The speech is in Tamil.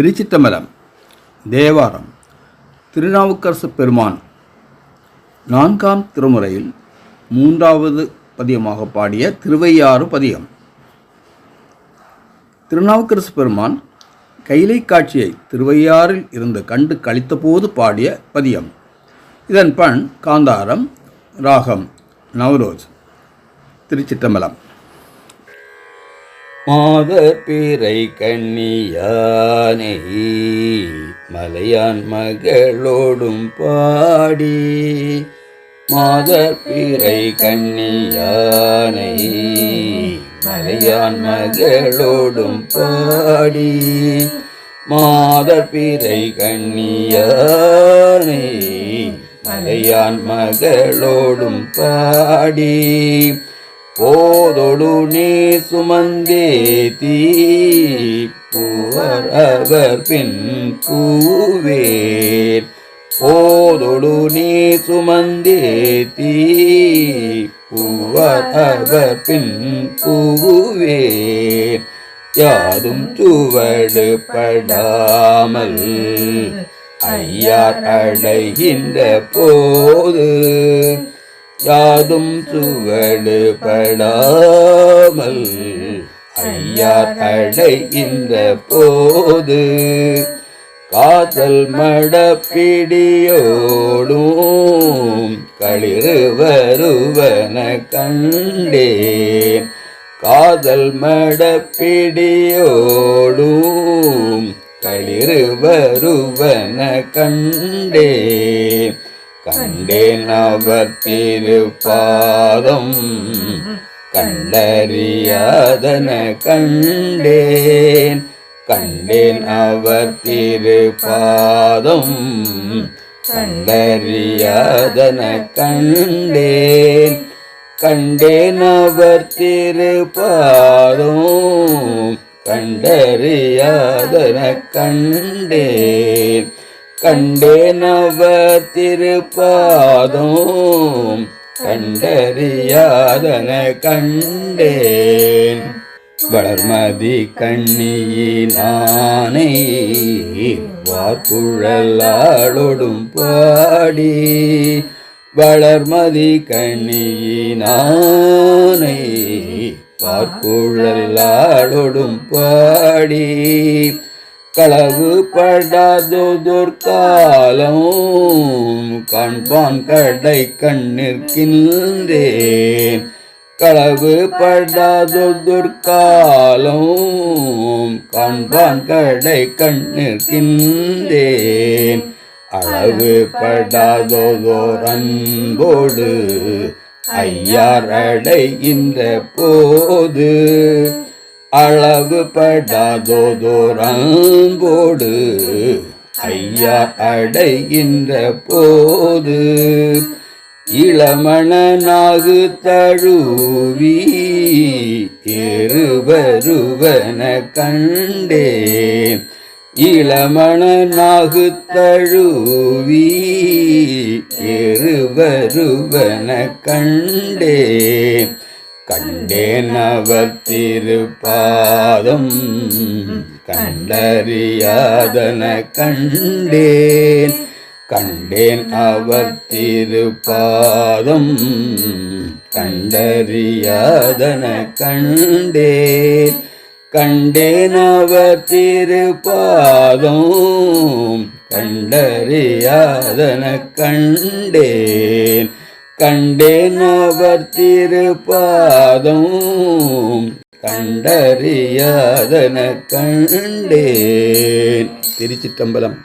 திருச்சிற்றம்பலம். தேவாரம். திருநாவுக்கரசு பெருமான் 4ஆம் திருமுறையில் 3வது பதியமாக பாடிய திருவையாறு பதியம். திருநாவுக்கரசு பெருமான் கைலை காட்சியை திருவையாறில் இருந்து கண்டு களித்தபோது பாடிய பதியம். இதன் பண் காந்தாரம், ராகம் நவரோஜ். திருச்சிற்றம்பலம். மாதர் பிறை கண்ணியானை மலையான் மகளோடும் பாடி, மாதர் பிறை கண்ணியானை மலையான் மகளோடும் பாடி, மாதர் பிறை கண்ணியானை மலையான் மகளோடும் பாடி, போதொடு நீ சுமந்தேத்தி பூவர் அவர் பின் பூவேர், போதொடு நீ சுமந்தேத்தி பூவர் அவர் பின் பூவேர், யாதும் சுவடு படாமல் ஐயார் அடைகின்ற போது, யாதும் சுவடு படாமல் ஐயார் அடைகின்ற போது, காதல் மடப்பிடியோடும் களிறு வருவன கண்டேன், காதல் மடப்பிடியோடும் களிறு வருவன கண்டேன், கண்டேன் அவர் திருப்பாதம் கண்டறியாதன கண்டேன், கண்டேன் அவர் திருப்பாதம் கண்டறியாதன கண்டேன், கண்டேன் அவர் திருப்பாதம் கண்டறியாதன கண்டேன், கண்டேன் அவர் திருப்பாதம் கண்டறியாதன கண்டேன், வளர்மதி கண்ணியினானை வார்குழலாளோடும் பாடி, வளர்மதி கண்ணியினானை வார்குழலாளோடும் பாடி, களவு படாதொதொற்காலம் காண்பான் கடை கண்ணிற்கின்றேன், களவு படாதொதொற்காலம் காண்பான் கடை கண்ணிற்கின்றேன், அளவு படாதோதோர் அன்போடு ஐயார் அடைகின்ற போது, அளவு படாதோதோர் அன்போடு ஐயார் அடைகின்ற போது, இளமணனாகு தழுவி ஏறுவருவன கண்டேன், இளமணனாகு தழுவி ஏறுவருவன கண்டேன், கண்டேன் அவர் திருப்பாதம் கண்டறியாதன கண்டேன், கண்டேன் அவர் திருப்பாதம் கண்டறியாதன கண்டேன், கண்டேன் அவர் திருப்பாதம் கண்டறியாதன கண்டேன், கண்டேன் அவர் திருப்பாதம் கண்டறியாதன கண்டேன். திருச்சிற்றம்பலம்.